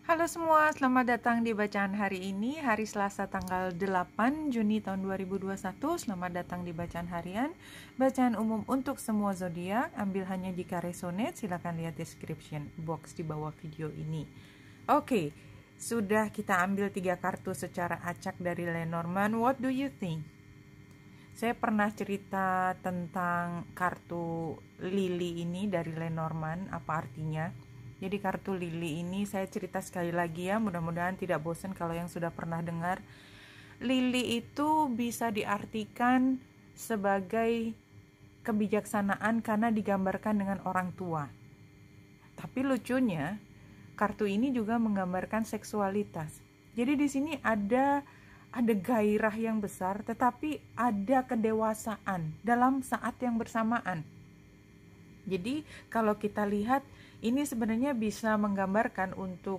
Halo semua, selamat datang di bacaan hari ini, hari Selasa tanggal 8 Juni tahun 2021. Selamat datang di bacaan harian, bacaan umum untuk semua zodiak. Ambil hanya jika resonate, silakan lihat description box di bawah video ini. Oke, sudah kita ambil 3 kartu secara acak dari Lenormand. What do you think? Saya pernah cerita tentang kartu lili ini dari Lenormand, apa artinya. Jadi kartu lili ini saya cerita sekali lagi ya, mudah-mudahan tidak bosan kalau yang sudah pernah dengar. Lili itu bisa diartikan sebagai kebijaksanaan karena digambarkan dengan orang tua. Tapi lucunya, kartu ini juga menggambarkan seksualitas. Jadi di sini ada gairah yang besar, tetapi ada kedewasaan dalam saat yang bersamaan. Jadi kalau kita lihat, ini sebenarnya bisa menggambarkan untuk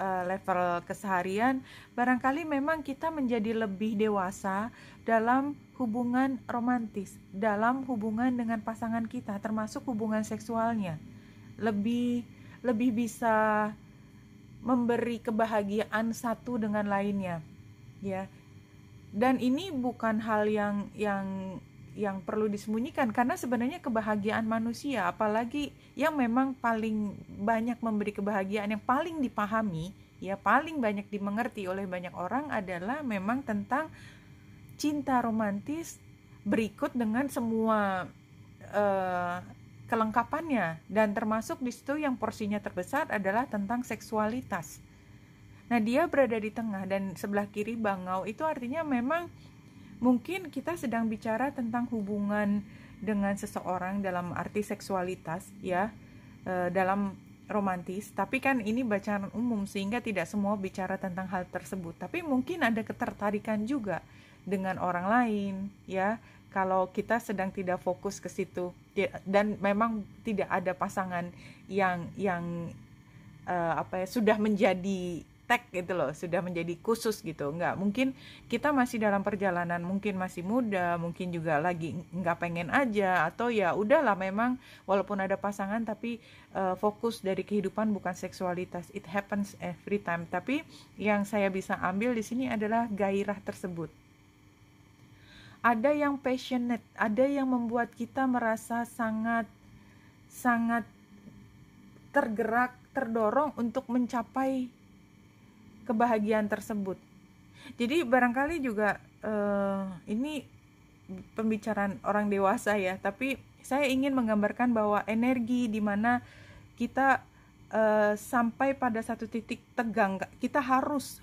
level keseharian. Barangkali memang kita menjadi lebih dewasa dalam hubungan romantis, dalam hubungan dengan pasangan kita, termasuk hubungan seksualnya. Lebih bisa memberi kebahagiaan satu dengan lainnya, ya. Dan ini bukan hal yang perlu disembunyikan, karena sebenarnya kebahagiaan manusia, apalagi yang memang paling banyak memberi kebahagiaan, yang paling dipahami, ya paling banyak dimengerti oleh banyak orang adalah memang tentang cinta romantis berikut dengan semua kelengkapannya, dan termasuk di situ yang porsinya terbesar adalah tentang seksualitas. Nah, dia berada di tengah dan sebelah kiri bangau, itu artinya memang mungkin kita sedang bicara tentang hubungan dengan seseorang dalam arti seksualitas, ya, dalam romantis. Tapi kan ini bacaan umum sehingga tidak semua bicara tentang hal tersebut. Tapi mungkin ada ketertarikan juga dengan orang lain, ya. Kalau kita sedang tidak fokus ke situ, dan memang tidak ada pasangan yang sudah menjadi tag gitu loh, sudah menjadi khusus gitu. Enggak, mungkin kita masih dalam perjalanan, mungkin masih muda, mungkin juga lagi enggak pengen aja, atau ya udahlah memang walaupun ada pasangan tapi fokus dari kehidupan bukan seksualitas. It happens every time. Tapi yang saya bisa ambil di sini adalah gairah tersebut. Ada yang passionate, ada yang membuat kita merasa sangat tergerak, terdorong untuk mencapai kebahagiaan tersebut. Jadi barangkali juga ini pembicaraan orang dewasa ya, tapi saya ingin menggambarkan bahwa energi di mana kita sampai pada satu titik tegang, kita harus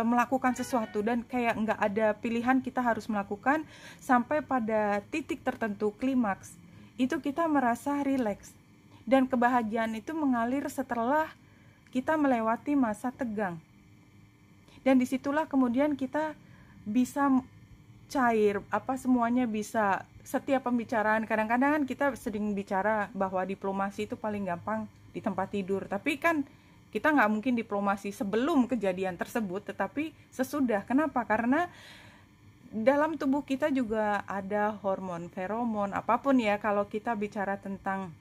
melakukan sesuatu, dan kayak nggak ada pilihan, kita harus melakukan sampai pada titik tertentu, klimaks, itu kita merasa rileks, dan kebahagiaan itu mengalir setelah kita melewati masa tegang. Dan disitulah kemudian kita bisa cair, semuanya bisa, setiap pembicaraan. Kadang-kadang kan kita sering bicara bahwa diplomasi itu paling gampang di tempat tidur, tapi kan kita nggak mungkin diplomasi sebelum kejadian tersebut, tetapi sesudah. Kenapa? Karena dalam tubuh kita juga ada hormon, feromon, apapun ya, kalau kita bicara tentang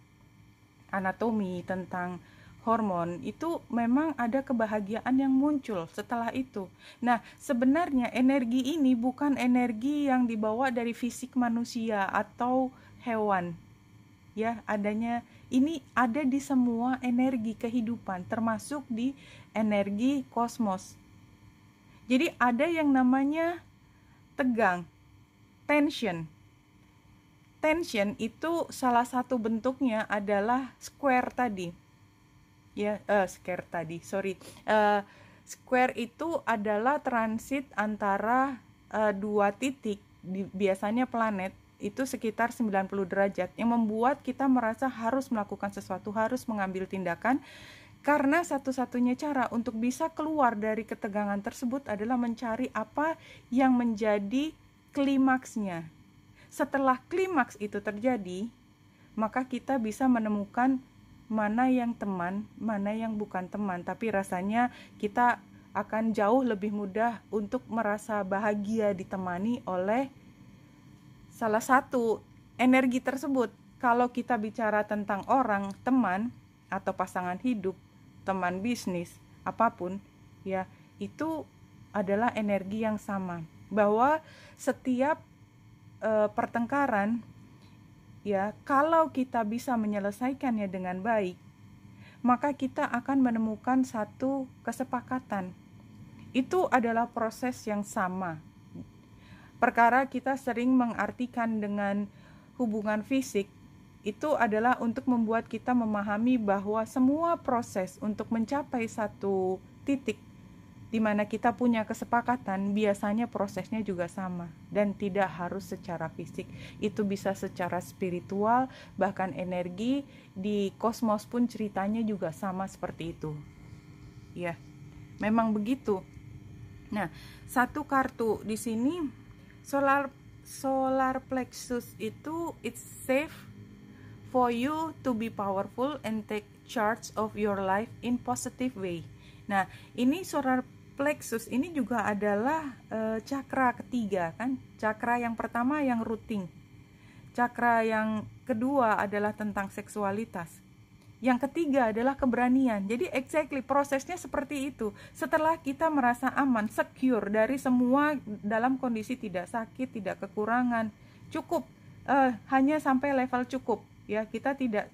anatomi, tentang hormon, itu memang ada kebahagiaan yang muncul setelah itu. Nah, sebenarnya energi ini bukan energi yang dibawa dari fisik manusia atau hewan. Ya, adanya ini ada di semua energi kehidupan, termasuk di energi kosmos. Jadi ada yang namanya tegang, tension. Tension itu salah satu bentuknya adalah square tadi. Square itu adalah transit antara dua titik, biasanya planet, itu sekitar 90 derajat, yang membuat kita merasa harus melakukan sesuatu, harus mengambil tindakan, karena satu-satunya cara untuk bisa keluar dari ketegangan tersebut adalah mencari apa yang menjadi klimaksnya. Setelah klimaks itu terjadi, maka kita bisa menemukan mana yang teman, mana yang bukan teman. Tapi rasanya kita akan jauh lebih mudah untuk merasa bahagia ditemani oleh salah satu energi tersebut. Kalau kita bicara tentang orang, teman, atau pasangan hidup, teman bisnis, apapun ya, itu adalah energi yang sama, bahwa setiap pertengkaran ya, kalau kita bisa menyelesaikannya dengan baik, maka kita akan menemukan satu kesepakatan. Itu adalah proses yang sama. Perkara kita sering mengartikan dengan hubungan fisik, itu adalah untuk membuat kita memahami bahwa semua proses untuk mencapai satu titik di mana kita punya kesepakatan, biasanya prosesnya juga sama dan tidak harus secara fisik. Itu bisa secara spiritual, bahkan energi di kosmos pun ceritanya juga sama seperti itu. Ya, memang begitu. Nah, satu kartu di sini solar plexus itu it's safe for you to be powerful and take charge of your life in positive way. Nah, ini solar plexus ini juga adalah cakra ketiga kan. Cakra yang pertama yang rooting. Cakra yang kedua adalah tentang seksualitas. Yang ketiga adalah keberanian. Jadi exactly prosesnya seperti itu. Setelah kita merasa aman, secure dari semua, dalam kondisi tidak sakit, tidak kekurangan, cukup, hanya sampai level cukup ya, kita tidak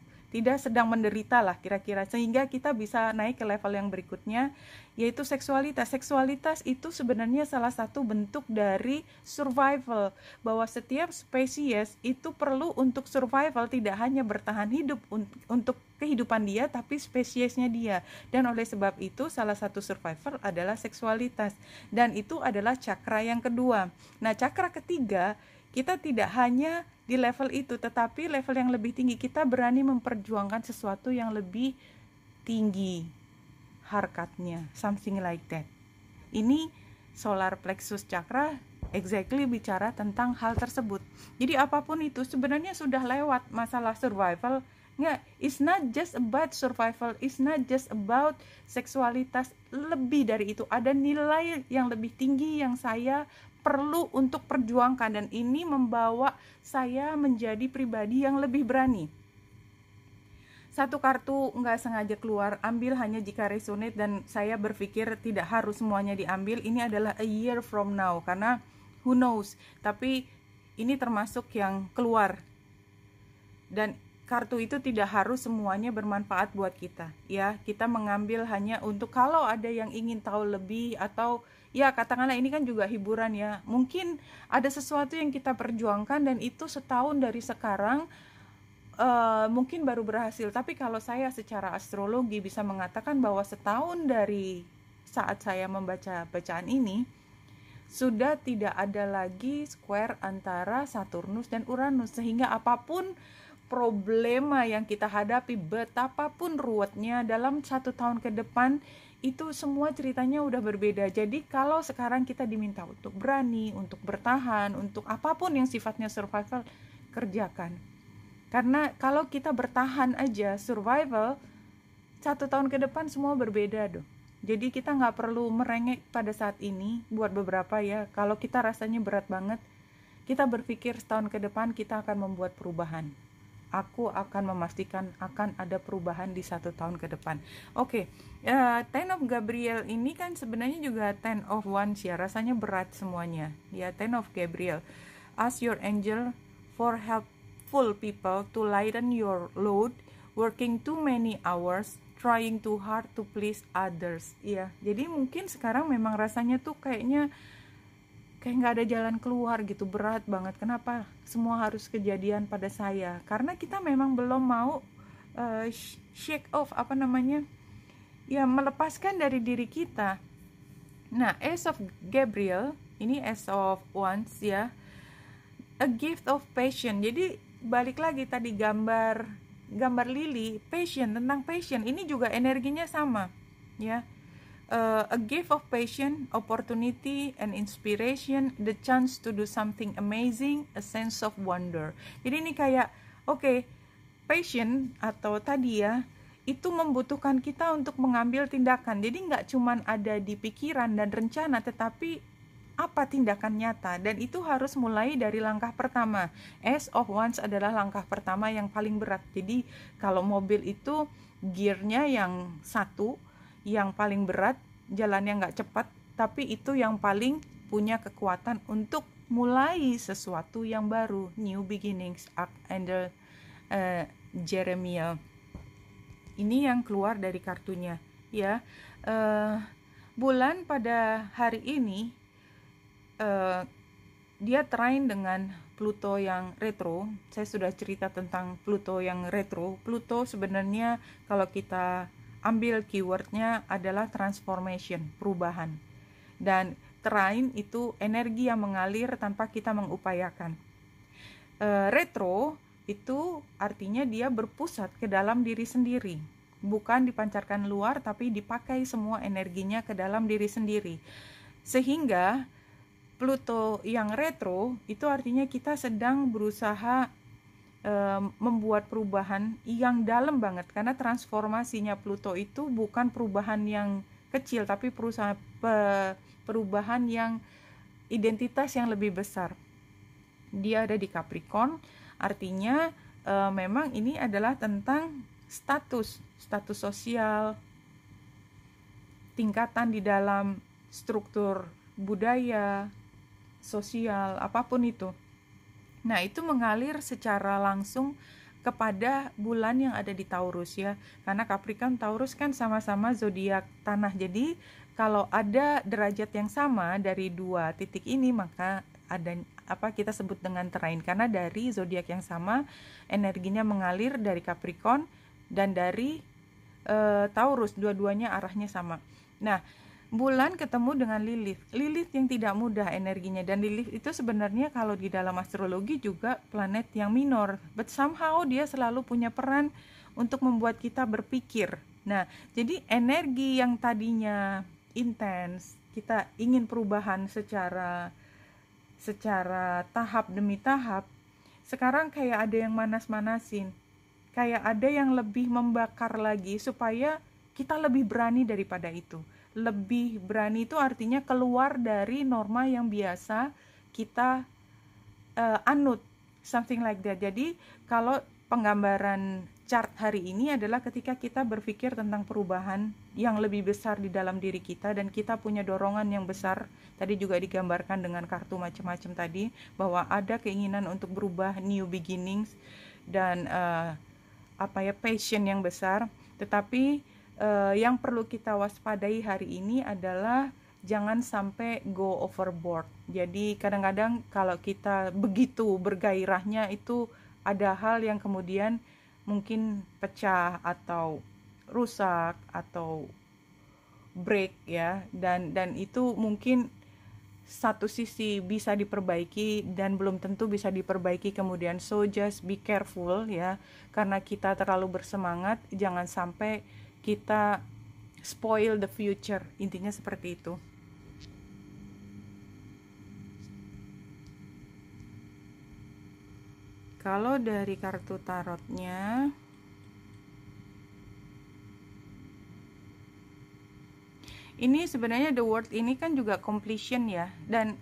sedang menderita lah kira-kira, sehingga kita bisa naik ke level yang berikutnya, yaitu seksualitas. Seksualitas itu sebenarnya salah satu bentuk dari survival, bahwa setiap spesies itu perlu untuk survival, tidak hanya bertahan hidup untuk kehidupan dia, tapi spesiesnya dia. Dan oleh sebab itu salah satu survival adalah seksualitas, dan itu adalah cakra yang kedua. Nah, cakra ketiga, kita tidak hanya di level itu, tetapi level yang lebih tinggi, kita berani memperjuangkan sesuatu yang lebih tinggi harkatnya, something like that. Ini solar plexus chakra exactly bicara tentang hal tersebut. Jadi apapun itu sebenarnya sudah lewat masalah survival. Nggak, it's not just about survival, it's not just about seksualitas. Lebih dari itu, ada nilai yang lebih tinggi yang saya perlu untuk perjuangkan, dan ini membawa saya menjadi pribadi yang lebih berani. Satu kartu nggak sengaja keluar, ambil hanya jika resonate, dan saya berpikir tidak harus semuanya diambil. Ini adalah a year from now, karena who knows, tapi ini termasuk yang keluar, dan kartu itu tidak harus semuanya bermanfaat buat kita ya. Kita mengambil hanya untuk kalau ada yang ingin tahu lebih, atau ya katakanlah ini kan juga hiburan ya, mungkin ada sesuatu yang kita perjuangkan dan itu setahun dari sekarang mungkin baru berhasil. Tapi kalau saya secara astrologi bisa mengatakan bahwa setahun dari saat saya membaca bacaan ini, sudah tidak ada lagi square antara Saturnus dan Uranus, sehingga apapun problema yang kita hadapi, betapapun ruwetnya dalam 1 tahun ke depan, itu semua ceritanya udah berbeda. Jadi kalau sekarang kita diminta untuk berani, untuk bertahan, untuk apapun yang sifatnya survival, kerjakan. Karena kalau kita bertahan aja survival, 1 tahun ke depan semua berbeda dong. Jadi kita nggak perlu merengek pada saat ini. Buat beberapa ya, kalau kita rasanya berat banget, kita berpikir setahun ke depan kita akan membuat perubahan. Aku akan memastikan akan ada perubahan di 1 tahun ke depan. Oke, Ten of Gabriel ini kan sebenarnya juga Ten of Wands ya, rasanya berat semuanya. Ya, Ten of Gabriel. Ask your angel for helpful people to lighten your load, working too many hours, trying too hard to please others. Ya, jadi mungkin sekarang memang rasanya tuh kayak nggak ada jalan keluar gitu, berat banget. Kenapa semua harus kejadian pada saya? Karena kita memang belum mau shake off, ya melepaskan dari diri kita. Nah, Ace of Gabriel, ini Ace of Wands ya, a gift of passion. Jadi balik lagi tadi gambar lili, passion, tentang passion, ini juga energinya sama ya. A gift of passion, opportunity and inspiration, the chance to do something amazing, a sense of wonder. Jadi ini kayak passion atau tadi ya, itu membutuhkan kita untuk mengambil tindakan. Jadi nggak cuman ada di pikiran dan rencana, tetapi apa tindakan nyata, dan itu harus mulai dari langkah pertama. Ace of Wands adalah langkah pertama yang paling berat. Jadi kalau mobil itu gearnya yang satu, yang paling berat, jalannya nggak cepat, tapi itu yang paling punya kekuatan untuk mulai sesuatu yang baru. New beginnings, Archangel Jeremiah. Ini yang keluar dari kartunya, ya. Bulan pada hari ini dia trine dengan Pluto yang retro. Saya sudah cerita tentang Pluto yang retro. Pluto sebenarnya kalau kita ambil keywordnya adalah transformation, perubahan. Dan trine itu energi yang mengalir tanpa kita mengupayakan. Retro itu artinya dia berpusat ke dalam diri sendiri. Bukan dipancarkan luar, tapi dipakai semua energinya ke dalam diri sendiri. Sehingga Pluto yang retro itu artinya kita sedang berusaha membuat perubahan yang dalam banget, karena transformasinya Pluto itu bukan perubahan yang kecil, tapi perubahan yang identitas yang lebih besar. Dia ada di Capricorn, artinya memang ini adalah tentang status sosial, tingkatan di dalam struktur budaya, sosial, apapun itu. Nah, itu mengalir secara langsung kepada bulan yang ada di Taurus, ya. Karena Capricorn Taurus kan sama-sama zodiak tanah. Jadi, kalau ada derajat yang sama dari dua titik ini, maka ada kita sebut dengan trine, karena dari zodiak yang sama energinya mengalir dari Capricorn dan dari Taurus, dua-duanya arahnya sama. Nah, bulan ketemu dengan Lilith yang tidak mudah energinya, dan Lilith itu sebenarnya kalau di dalam astrologi juga planet yang minor, but somehow dia selalu punya peran untuk membuat kita berpikir. Nah, jadi energi yang tadinya intens, kita ingin perubahan secara tahap demi tahap, sekarang kayak ada yang manas-manasin, kayak ada yang lebih membakar lagi supaya kita lebih berani daripada itu. Lebih berani itu artinya keluar dari norma yang biasa kita anut, something like that. Jadi kalau penggambaran chart hari ini adalah ketika kita berpikir tentang perubahan yang lebih besar di dalam diri kita, dan kita punya dorongan yang besar. Tadi juga digambarkan dengan kartu macam-macam tadi, bahwa ada keinginan untuk berubah, new beginnings, dan passion yang besar. Tetapi yang perlu kita waspadai hari ini adalah jangan sampai go overboard. Jadi kadang-kadang kalau kita begitu bergairahnya, itu ada hal yang kemudian mungkin pecah atau rusak atau break, ya. Dan itu mungkin satu sisi bisa diperbaiki dan belum tentu bisa diperbaiki kemudian. So just be careful, ya. Karena kita terlalu bersemangat, jangan sampai kita spoil the future, intinya seperti itu. Kalau dari kartu tarotnya, ini sebenarnya the word ini kan juga completion, ya. Dan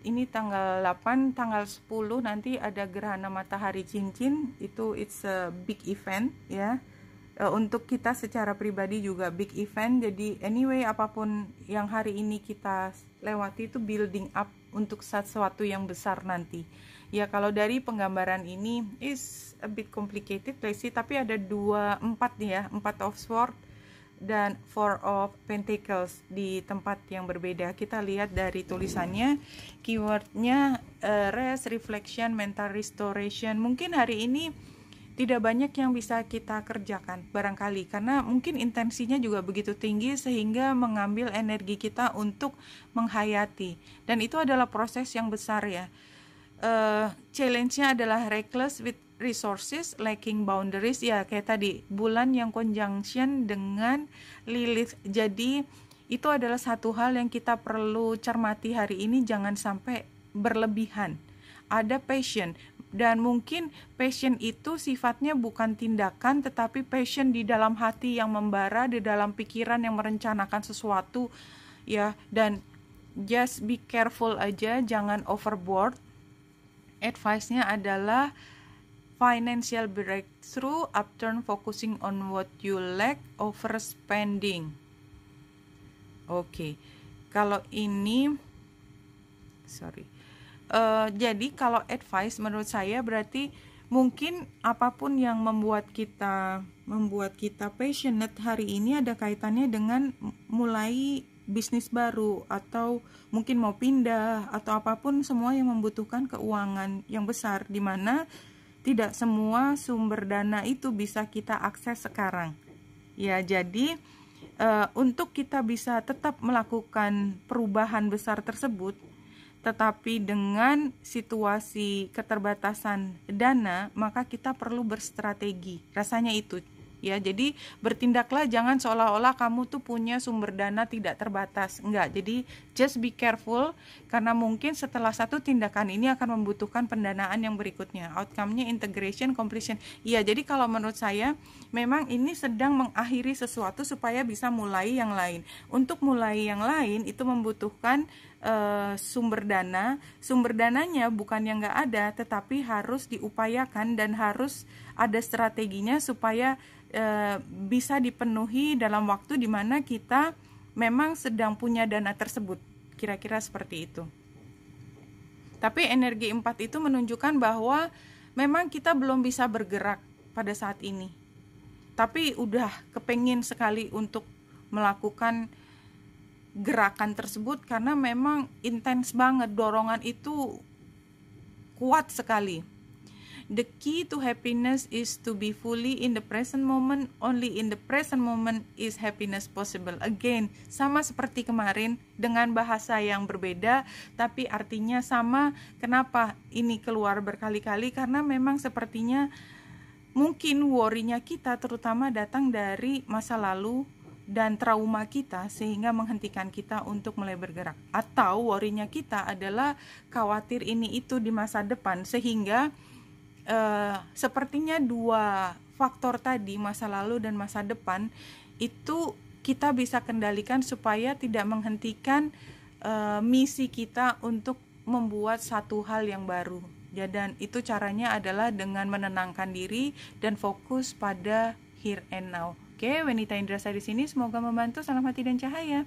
ini tanggal 8, tanggal 10 nanti ada gerhana matahari cincin, itu it's a big event, ya. Untuk kita secara pribadi juga big event. Jadi anyway, apapun yang hari ini kita lewati itu building up untuk sesuatu yang besar nanti. Ya, kalau dari penggambaran ini is a bit complicated, tapi ada 4 nih, ya, 4 of Swords dan 4 of Pentacles di tempat yang berbeda. Kita lihat dari tulisannya, keywordnya rest, reflection, mental restoration. Mungkin hari ini tidak banyak yang bisa kita kerjakan barangkali, karena mungkin intensinya juga begitu tinggi sehingga mengambil energi kita untuk menghayati, dan itu adalah proses yang besar, ya. Challenge-nya adalah reckless with resources, lacking boundaries, ya, kayak tadi bulan yang conjunction dengan Lilith. Jadi itu adalah satu hal yang kita perlu cermati hari ini, jangan sampai berlebihan. Ada passion, dan mungkin passion itu sifatnya bukan tindakan, tetapi passion di dalam hati yang membara, di dalam pikiran yang merencanakan sesuatu, ya. Dan just be careful aja, jangan overboard. Advice-nya adalah financial breakthrough, upturn focusing on what you lack, overspending. Oke. Kalau ini jadi kalau advice menurut saya berarti mungkin apapun yang membuat kita passionate hari ini ada kaitannya dengan mulai bisnis baru, atau mungkin mau pindah, atau apapun, semua yang membutuhkan keuangan yang besar, di mana tidak semua sumber dana itu bisa kita akses sekarang. Ya, jadi untuk kita bisa tetap melakukan perubahan besar tersebut, tetapi dengan situasi keterbatasan dana, maka kita perlu berstrategi. Rasanya itu, ya. Jadi bertindaklah, jangan seolah-olah kamu tuh punya sumber dana tidak terbatas. Enggak. Jadi just be careful, karena mungkin setelah satu tindakan ini akan membutuhkan pendanaan yang berikutnya. Outcome-nya integration, completion. Iya, jadi kalau menurut saya memang ini sedang mengakhiri sesuatu supaya bisa mulai yang lain. Untuk mulai yang lain itu membutuhkan sumber dana. Sumber dananya bukan yang nggak ada, tetapi harus diupayakan dan harus ada strateginya supaya bisa dipenuhi dalam waktu di mana kita memang sedang punya dana tersebut. Kira-kira seperti itu. Tapi energi 4 itu menunjukkan bahwa memang kita belum bisa bergerak pada saat ini, tapi udah kepengin sekali untuk melakukan gerakan tersebut, karena memang intens banget, dorongan itu kuat sekali. The key to happiness is to be fully in the present moment. Only in the present moment is happiness possible. Again, sama seperti kemarin dengan bahasa yang berbeda, tapi artinya sama. Kenapa ini keluar berkali-kali? Karena memang sepertinya mungkin worry-nya kita terutama datang dari masa lalu dan trauma kita, sehingga menghentikan kita untuk mulai bergerak. Atau worry-nya kita adalah khawatir ini itu di masa depan, sehingga sepertinya dua faktor tadi, masa lalu dan masa depan, itu kita bisa kendalikan supaya tidak menghentikan misi kita untuk membuat satu hal yang baru. Dan itu caranya adalah dengan menenangkan diri dan fokus pada here and now. Oke, Wenita Indrasa di sini, semoga membantu. Salam hati dan cahaya.